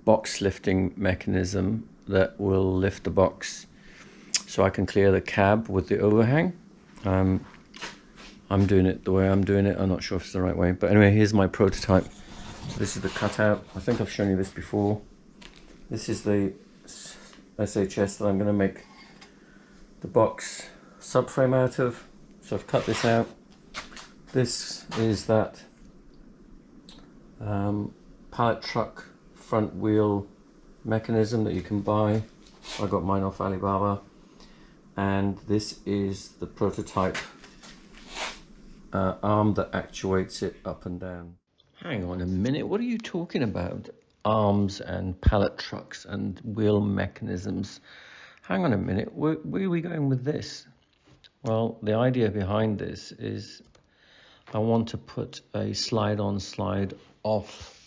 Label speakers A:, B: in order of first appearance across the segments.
A: box lifting mechanism that will lift the box so I can clear the cab with the overhang. I'm doing it the way I'm doing it. I'm not sure if it's the right way, but anyway, here's my prototype. This is the cutout. I think I've shown you this before. This is the SHS that I'm going to make the box subframe out of. So I've cut this out. This is that pallet truck front wheel mechanism that you can buy. I got mine off Alibaba. And this is the prototype arm that actuates it up and down. Hang on a minute, what are you talking about? Arms and pallet trucks and wheel mechanisms. Hang on a minute, where are we going with this? Well, the idea behind this is I want to put a slide on, slide off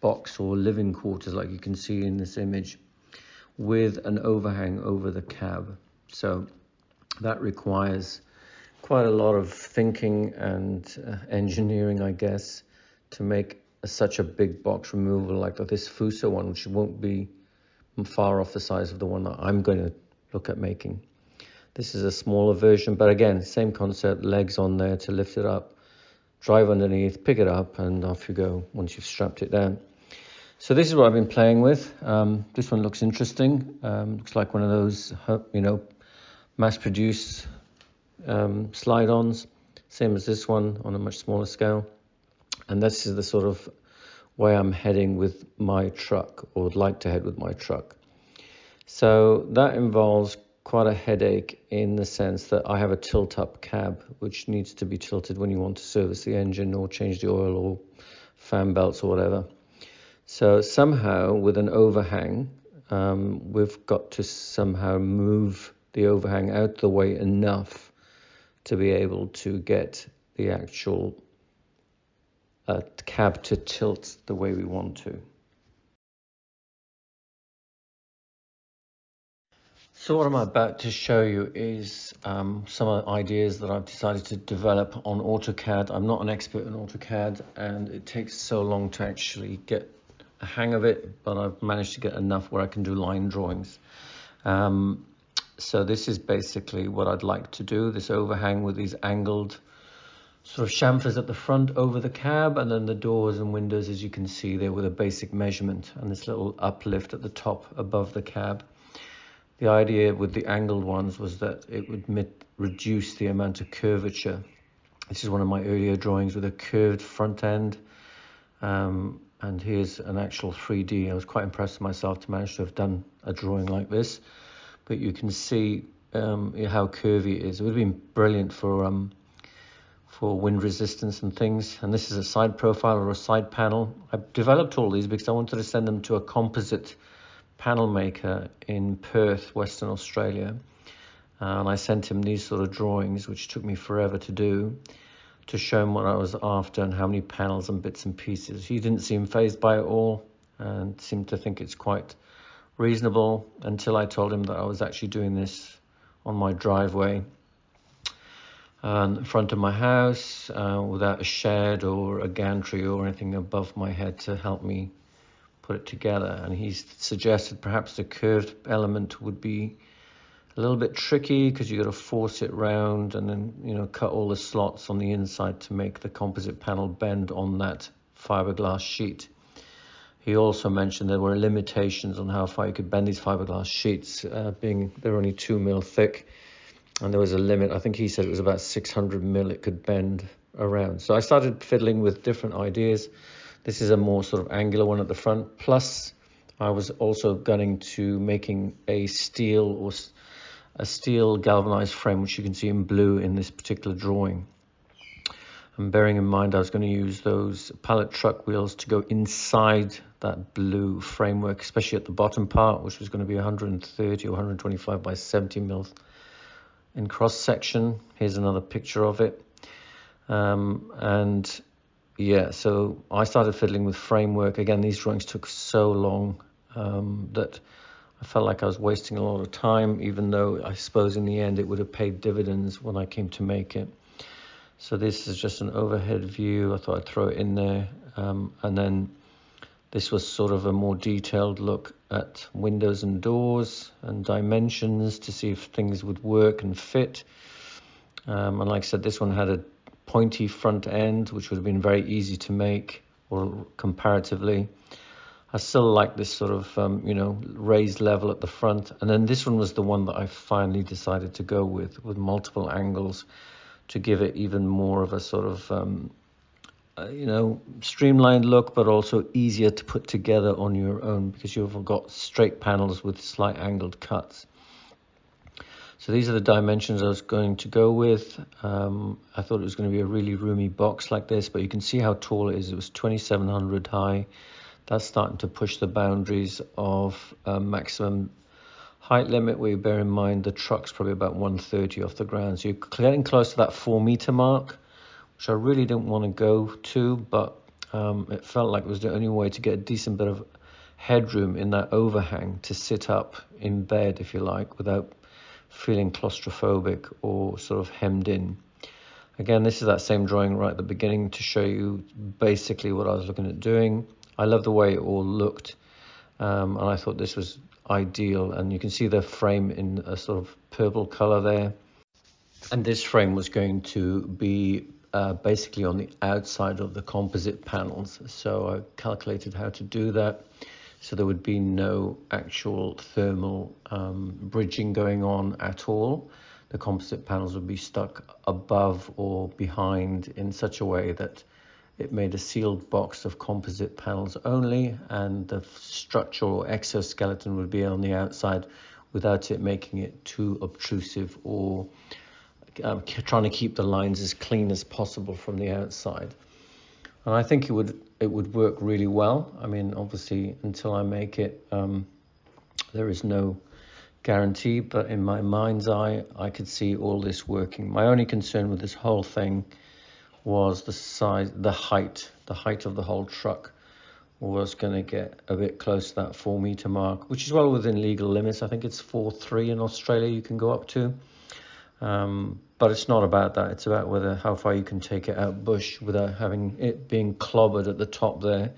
A: box or living quarters like you can see in this image with an overhang over the cab. So that requires quite a lot of thinking and engineering, I guess, to make such a big box removal like this Fuso one, which won't be far off the size of the one that I'm going to look at making. This is a smaller version, but again, same concept, legs on there to lift it up, drive underneath, pick it up, and off you go once you've strapped it down. So this is what I've been playing with. This one looks interesting. Looks like one of those, mass-produced slide-ons, same as this one on a much smaller scale. And this is the sort of way I'm heading with my truck, or would like to head with my truck. So that involves quite a headache in the sense that I have a tilt-up cab, which needs to be tilted when you want to service the engine or change the oil or fan belts or whatever. So somehow with an overhang, we've got to somehow move the overhang out the way enough to be able to get the actual cab to tilt the way we want to. So what I'm about to show you is some ideas that I've decided to develop on AutoCAD. I'm not an expert in AutoCAD and it takes so long to actually get a hang of it, but I've managed to get enough where I can do line drawings. So this is basically what I'd like to do, this overhang with these angled sort of chamfers at the front over the cab, and then the doors and windows, as you can see there, with a basic measurement, and this little uplift at the top above the cab. The idea with the angled ones was that it would reduce the amount of curvature. This is one of my earlier drawings with a curved front end. And here's an actual 3D. I was quite impressed with myself to manage to have done a drawing like this. But you can see how curvy it is. It would have been brilliant for wind resistance and things. And this is a side profile or a side panel. I developed all these because I wanted to send them to a composite panel maker in Perth, Western Australia. And I sent him these sort of drawings, which took me forever to do, to show him what I was after and how many panels and bits and pieces. He didn't seem fazed by it all and seemed to think it's quite reasonable until I told him that I was actually doing this on my driveway in front of my house without a shed or a gantry or anything above my head to help me put it together. And he suggested perhaps the curved element would be a little bit tricky because you got to force it round and then cut all the slots on the inside to make the composite panel bend on that fiberglass sheet. He also mentioned there were limitations on how far you could bend these fiberglass sheets, being they're only 2 mil thick, and there was a limit. I think he said it was about 600 mil it could bend around. So I started fiddling with different ideas. This is a more sort of angular one at the front. Plus, I was also gunning to making a steel galvanized frame, which you can see in blue in this particular drawing. And bearing in mind, I was going to use those pallet truck wheels to go inside that blue framework, especially at the bottom part, which was going to be 130 or 125 by 70 mil in cross section. Here's another picture of it. And yeah, so I started fiddling with framework. Again, these drawings took so long that I felt like I was wasting a lot of time, even though I suppose in the end it would have paid dividends when I came to make it. So this is just an overhead view. I thought I'd throw it in there. And then This was sort of a more detailed look at windows and doors and dimensions to see if things would work and fit. And like I said, this one had a pointy front end, which would have been very easy to make, or comparatively. I still like this sort of, you know, raised level at the front. And then this one was the one that I finally decided to go with multiple angles to give it even more of a sort of, you know, streamlined look, but also easier to put together on your own because you've got straight panels with slight angled cuts. So these are the dimensions I was going to go with. I thought it was going to be a really roomy box like this, but you can see how tall it is. It was 2,700 high. That's starting to push the boundaries of maximum height limit, where you bear in mind the truck's probably about 130 off the ground. So you're getting close to that 4-meter mark, which I really didn't want to go to, but it felt like it was the only way to get a decent bit of headroom in that overhang to sit up in bed, if you like, without feeling claustrophobic or sort of hemmed in. Again, this is that same drawing right at the beginning to show you basically what I was looking at doing. I love the way it all looked, and I thought this was ideal. And you can see the frame in a sort of purple color there. And this frame was going to be basically on the outside of the composite panels. So I calculated how to do that. So there would be no actual thermal bridging going on at all. The composite panels would be stuck above or behind in such a way that it made a sealed box of composite panels only, and the structure or exoskeleton would be on the outside without it making it too obtrusive or trying to keep the lines as clean as possible from the outside. And I think it would work really well. I mean, obviously, until I make it, there is no guarantee, but in my mind's eye, I could see all this working. My only concern with this whole thing was the size, the height of the whole truck was going to get a bit close to that 4-meter mark, which is well within legal limits. I think it's 4.3 in Australia you can go up to. But it's not about that. It's about how far you can take it out bush without having it being clobbered at the top there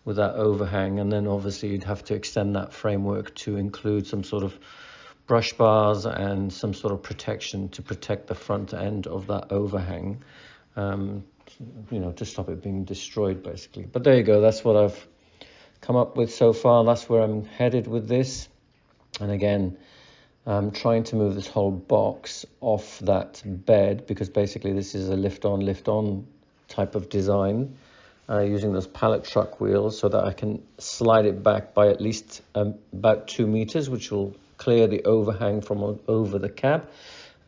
A: with that overhang. And then obviously you'd have to extend that framework to include some sort of brush bars and some sort of protection to protect the front end of that overhang, you know, to stop it being destroyed basically. But there you go. That's what I've come up with so far. That's where I'm headed with this. And again, I'm trying to move this whole box off that bed because basically this is a lift on type of design, using those pallet truck wheels so that I can slide it back by at least about 2 meters, which will clear the overhang from over the cab.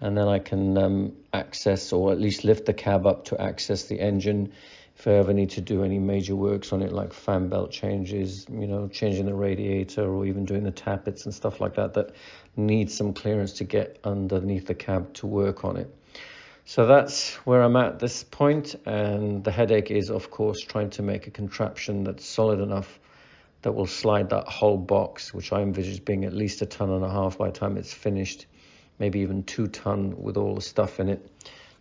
A: And then I can access, or at least lift the cab up to access the engine if I ever need to do any major works on it, like fan belt changes, you know, changing the radiator, or even doing the tappets and stuff like that, that needs some clearance to get underneath the cab to work on it. So that's where I'm at this point, and the headache is, of course, trying to make a contraption that's solid enough that will slide that whole box, which I envisage being at least 1.5 tons by the time it's finished, maybe even 2 tons with all the stuff in it.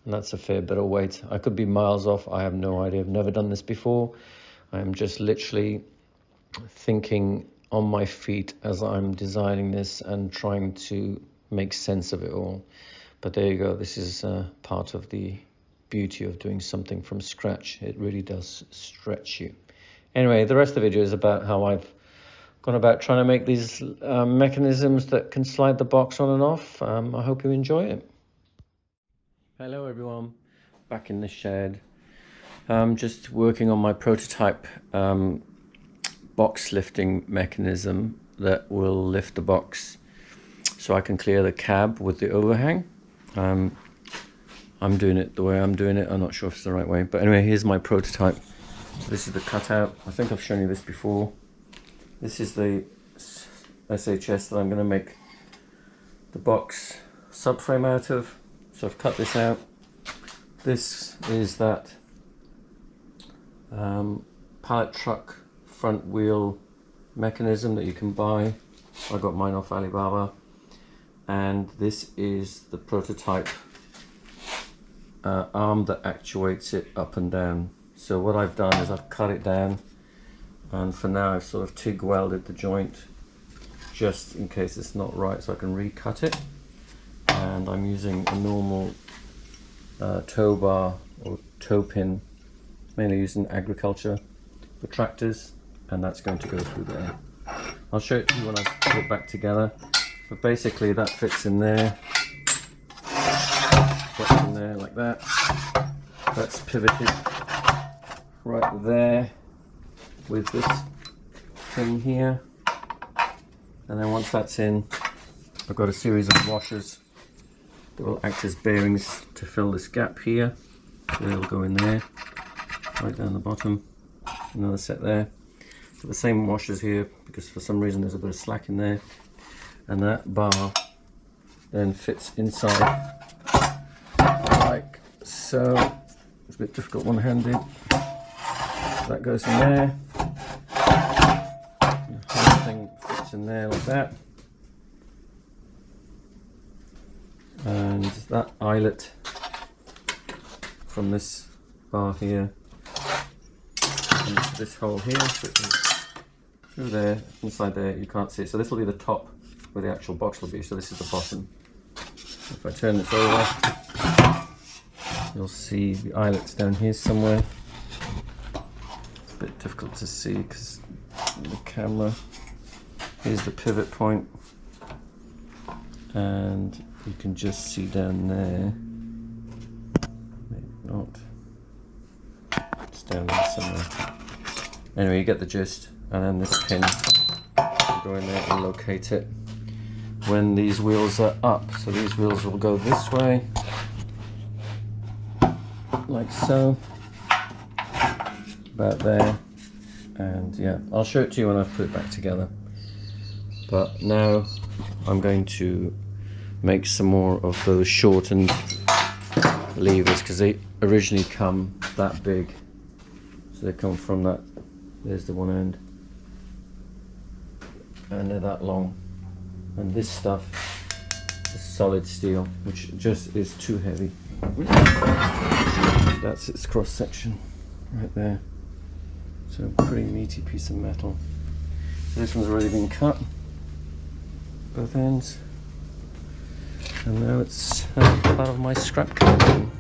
A: And that's a fair bit of weight. I could be miles off. I have no idea. I've never done this before. I'm just literally thinking on my feet as I'm designing this and trying to make sense of it all. But there you go. This is part of the beauty of doing something from scratch. It really does stretch you. Anyway, the rest of the video is about how I've gone about trying to make these mechanisms that can slide the box on and off. I hope you enjoy it. Hello everyone, back in the shed. Just working on my prototype box lifting mechanism that will lift the box so I can clear the cab with the overhang. I'm doing it the way I'm doing it. I'm not sure if it's the right way, but anyway, here's my prototype. So this is the cutout. I think I've shown you this before. This is the SHS that I'm going to make the box subframe out of. So I've cut this out. This is that pallet truck front wheel mechanism that you can buy. I got mine off Alibaba. And this is the prototype arm that actuates it up and down. So what I've done is I've cut it down And for now I've sort of TIG welded the joint just in case it's not right, so I can recut it. And I'm using a normal tow bar or tow pin, mainly used in agriculture for tractors, and that's going to go through there. I'll show it to you when I put it back together, but basically that fits in there, fits in there like that. That's pivoted right there with this thing here, and then once that's in, I've got a series of washers that will act as bearings to fill this gap here. So they'll go in there, right down the bottom. Another set there. So the same washers here, because for some reason there's a bit of slack in there. And that bar then fits inside like so. It's a bit difficult one-handed. That goes in there. The whole thing fits in there like that. And that eyelet from this bar here into this hole here, so it goes through there, inside there. You can't see it, so this will be the top where the actual box will be, so this is the bottom. If I turn this over, you'll see the eyelets down here somewhere. It's a bit difficult to see because the camera. Here's the pivot point, and you can just see down there, maybe not, it's down there somewhere. Anyway, you get the gist, and then this pin will go in there and locate it when these wheels are up. So these wheels will go this way, like so, about there, and yeah, I'll show it to you when I've put it back together. But now I'm going to make some more of those shortened levers, because they originally come that big, so they come from that. There's the one end, and they're that long, and this stuff is solid steel, which just is too heavy. That's its cross section right there, so a pretty meaty piece of metal. So this one's already been cut, both ends. And now it's part of my scrap collection.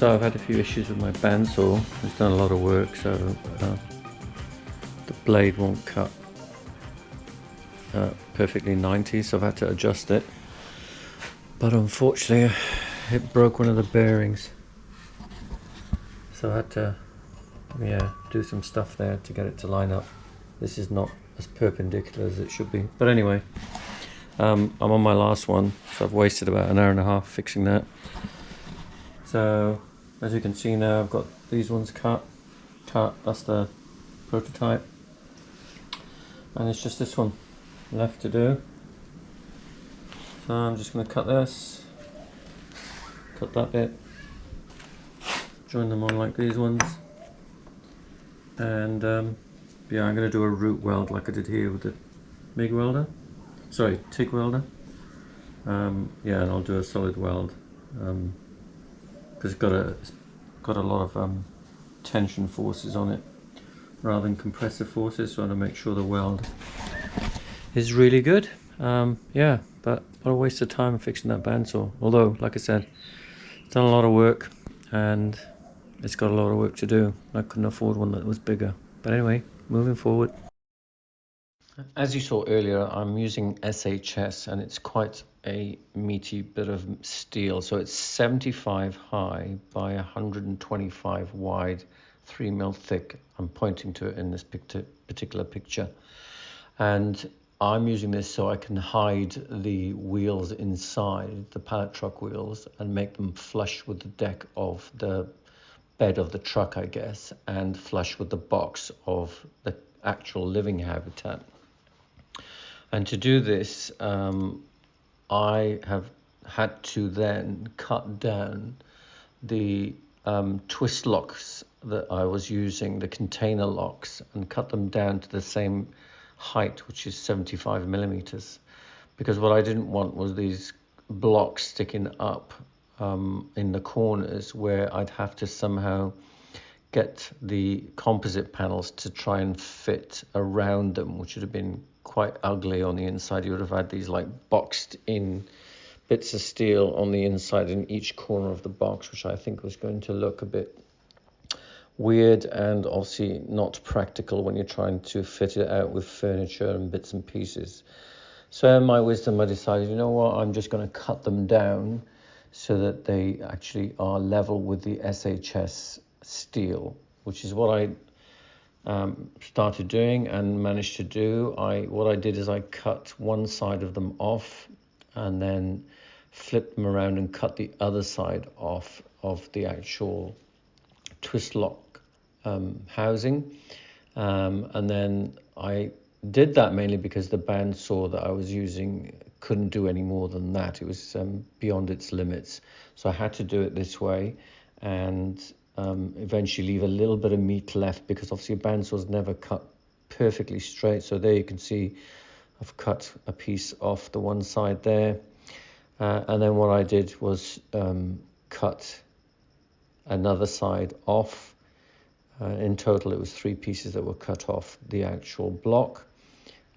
A: So I've had a few issues with my bandsaw. It's done a lot of work, so the blade won't cut perfectly 90, so I've had to adjust it. But unfortunately, it broke one of the bearings, so I had to, do some stuff there to get it to line up. This is not as perpendicular as it should be. But anyway, I'm on my last one, so I've wasted about an hour and a half fixing that. So as you can see now, I've got these ones cut, that's the prototype, and it's just this one left to do. So I'm just going to cut this, cut that bit, join them on like these ones, and yeah, I'm going to do a root weld like I did here with the MIG welder, sorry, TIG welder. Yeah, and I'll do a solid weld. Because it's got a lot of tension forces on it rather than compressive forces, so I want to make sure the weld is really good. Yeah, but what a waste of time fixing that bandsaw. Although, like I said, it's done a lot of work and it's got a lot of work to do. I couldn't afford one that was bigger. But anyway, moving forward. As you saw earlier, I'm using SHS, and it's quite a meaty bit of steel. So it's 75 high by 125 wide, 3mm thick. I'm pointing to it in this particular picture, and I'm using this so I can hide the wheels inside, the pallet truck wheels, and make them flush with the deck of the bed of the truck, I guess, and flush with the box of the actual living habitat. And to do this, I have had to then cut down the twist locks that I was using, the container locks, and cut them down to the same height, which is 75mm, because what I didn't want was these blocks sticking up in the corners, where I'd have to somehow get the composite panels to try and fit around them, which would have been quite ugly on the inside. You would have had these like boxed in bits of steel on the inside in each corner of the box, which I think was going to look a bit weird and obviously not practical when you're trying to fit it out with furniture and bits and pieces. So in my wisdom, I decided, you know what, I'm just going to cut them down so that they actually are level with the SHS steel, which is what I started doing and managed to do. What I did is I cut one side of them off and then flipped them around and cut the other side off of the actual twist lock housing, and then I did that mainly because the bandsaw that I was using couldn't do any more than that. It was beyond its limits, so I had to do it this way, and eventually leave a little bit of meat left, because obviously a bandsaw's never cut perfectly straight. So there you can see I've cut a piece off the one side there, and then what I did was cut another side off. In total, it was 3 pieces that were cut off the actual block,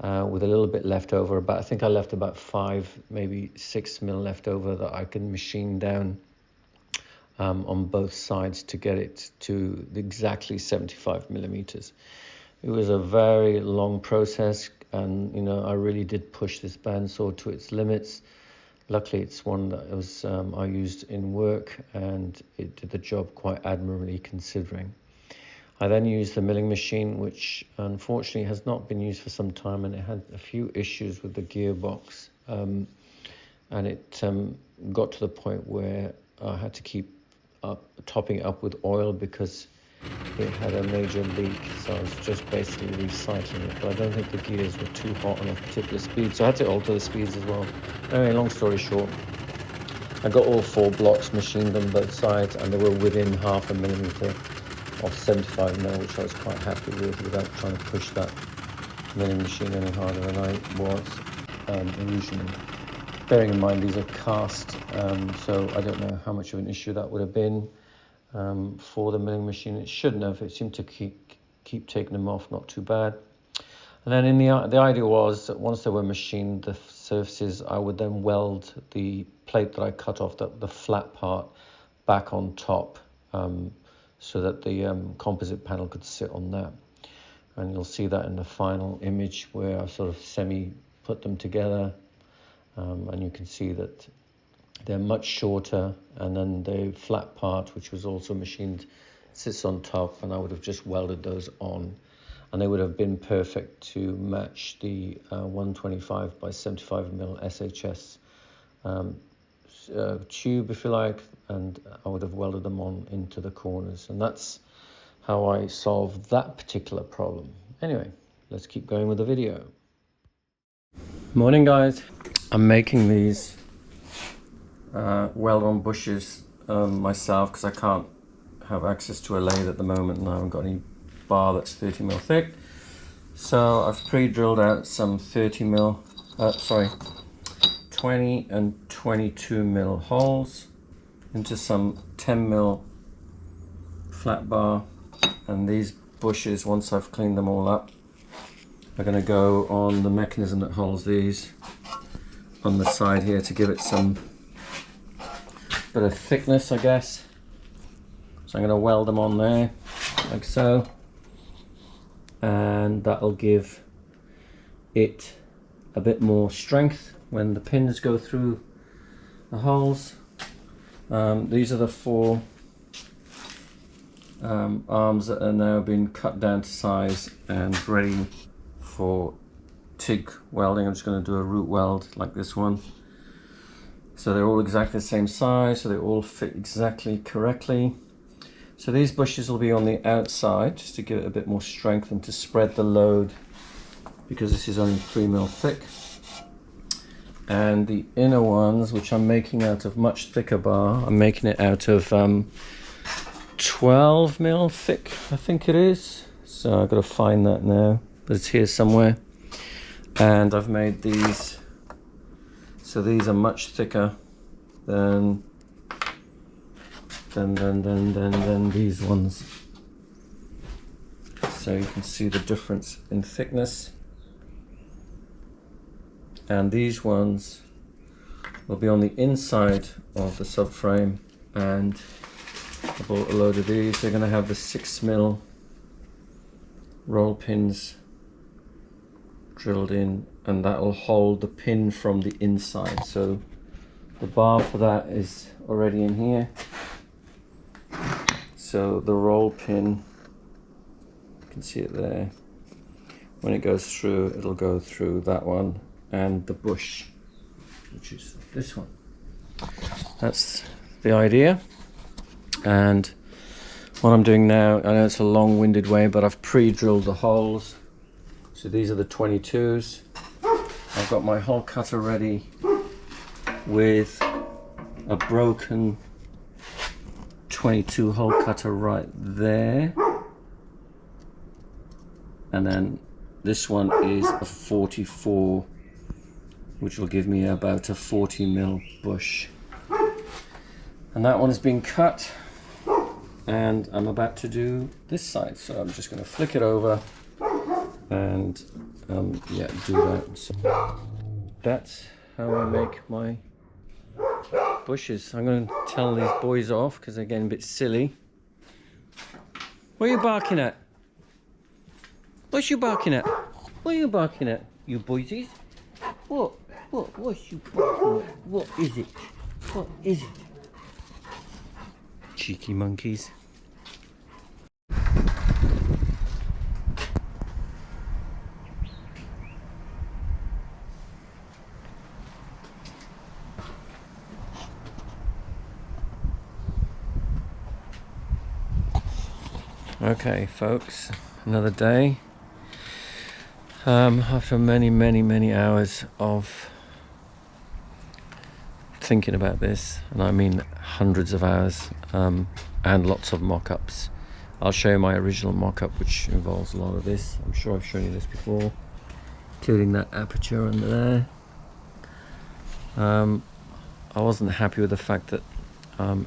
A: with a little bit left over. I think I left about 5, maybe 6mm left over that I can machine down on both sides to get it to exactly 75mm. It was a very long process, and I really did push this bandsaw to its limits. Luckily, it's one that was I used in work, and it did the job quite admirably, considering. I then used the milling machine, which unfortunately has not been used for some time, and it had a few issues with the gearbox, and it got to the point where I had to keep topping it up with oil because it had a major leak. So I was just basically recycling it, but I don't think the gears were too hot on a particular speed, so I had to alter the speeds as well. Anyway, long story short, I got all 4 blocks, machined them both sides, and they were within 0.5mm of 75mm, which I was quite happy with, without trying to push that milling machine any harder than I was originally. Bearing in mind these are cast, so I don't know how much of an issue that would have been for the milling machine. It shouldn't have. It seemed to keep taking them off, not too bad. And then the idea was that once they were machined, the surfaces, I would then weld the plate that I cut off, the flat part, back on top, so that the composite panel could sit on that. And you'll see that in the final image where I sort of put them together, and you can see that they're much shorter, and then the flat part, which was also machined, sits on top, and I would have just welded those on, and they would have been perfect to match the 125 by 75mm SHS tube, if you like, and I would have welded them on into the corners, and that's how I solved that particular problem. Anyway, let's keep going with the video. Morning, guys. I'm making these weld-on bushes myself, because I can't have access to a lathe at the moment, and I haven't got any bar that's 30mm thick. So I've pre-drilled out some 20 and 22mm holes into some 10mm flat bar, and these bushes, once I've cleaned them all up, are going to go on the mechanism that holds these on the side here to give it some bit of thickness, I guess. So I'm going to weld them on there like so, and that'll give it a bit more strength when the pins go through the holes. These are the 4 arms that are now been cut down to size and ready for TIG welding. I'm just going to do a root weld like this one. So they're all exactly the same size, so they all fit exactly correctly. So these bushes will be on the outside just to give it a bit more strength and to spread the load, because this is only 3mm thick. And the inner ones, which I'm making out of much thicker bar, I'm making it out of 12mm thick, I think it is. So I've got to find that now, but it's here somewhere. And I've made these, so these are much thicker than these ones. So you can see the difference in thickness. And these ones will be on the inside of the subframe, and I bought a load of these. They're going to have the 6mm roll pins drilled in, and that will hold the pin from the inside. So the bar for that is already in here. So the roll pin, you can see it there. When it goes through, it'll go through that one and the bush, which is this one. That's the idea. And what I'm doing now, I know it's a long-winded way, but I've pre-drilled the holes. So these are the 22s. I've got my hole cutter ready with a broken 22 hole cutter right there. And then this one is a 44, which will give me about a 40mm bush. And that one has been cut, and I'm about to do this side. So I'm just going to flick it over and yeah, do that. So that's how I make my bushes. I'm going to tell these boys off because they're getting a bit silly. What are you barking at? What's you barking at? What are you barking at, you boysies? What's you barking at? What is it? What is it? Cheeky monkeys. Okay, folks, another day. After many hours of thinking about this, and I mean hundreds of hours, and lots of mock-ups. I'll show you my original mock-up, which involves a lot of this. I'm sure I've shown you this before, including that aperture under there. I wasn't happy with the fact that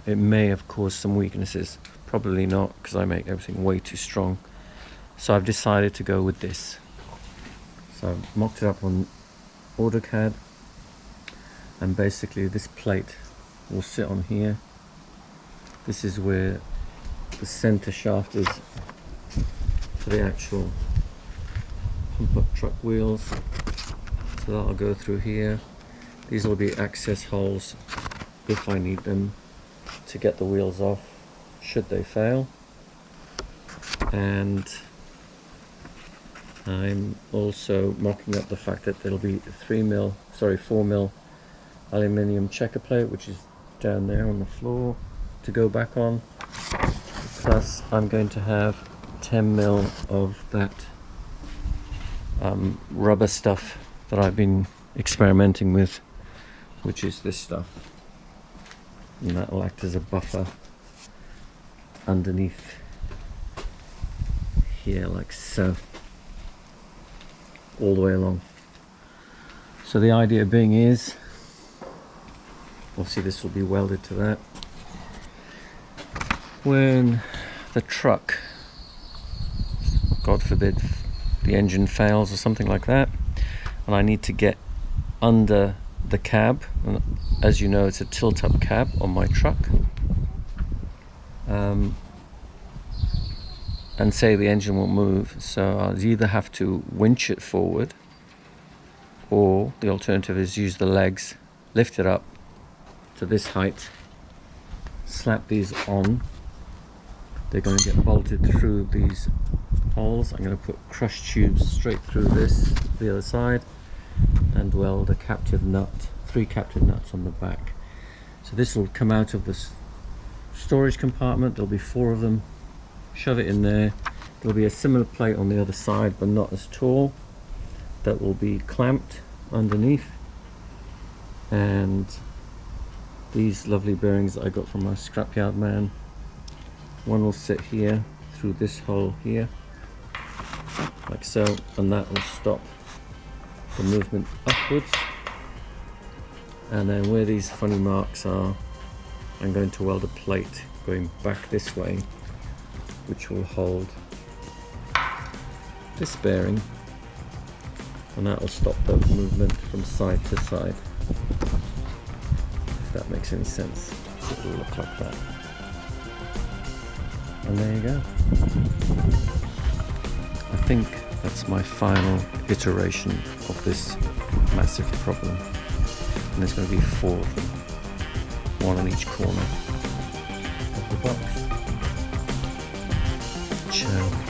A: it may have caused some weaknesses. Probably not, because I make everything way too strong. So I've decided to go with this. So I've mocked it up on AutoCAD, and basically this plate will sit on here. This is where the center shaft is for the actual pump up truck wheels. So that'll go through here. These will be access holes if I need them to get the wheels off, should they fail. And I'm also mocking up the fact that there'll be 4mm aluminium checker plate, which is down there on the floor to go back on. Plus I'm going to have 10mm of that rubber stuff that I've been experimenting with, which is this stuff, and that will act as a buffer underneath here, like so, all the way along. So the idea being is, obviously this will be welded to that. When the truck, God forbid, the engine fails or something like that, and I need to get under the cab, and as you know, it's a tilt-up cab on my truck, and say the engine won't move, so I'll either have to winch it forward, or the alternative is use the legs, lift it up to this height, slap these on, They're going to get bolted through these holes. I'm going to put crushed tubes straight through the other side, and weld a captive nut, 3 captive nuts on the back. So this will come out of this storage compartment. There'll be 4 of them. Shove it in there. There'll be a similar plate on the other side, but not as tall, that will be clamped underneath. And these lovely bearings that I got from my scrapyard man, one will sit here through this hole here, like so, and that will stop the movement upwards. And then where these funny marks are, I'm going to weld a plate going back this way, which will hold this bearing, and that will stop the movement from side to side, if that makes any sense. So it will look like that. And there you go. I think that's my final iteration of this massive problem. And there's going to be 4 of them, 1 on each corner of the box. Ciao.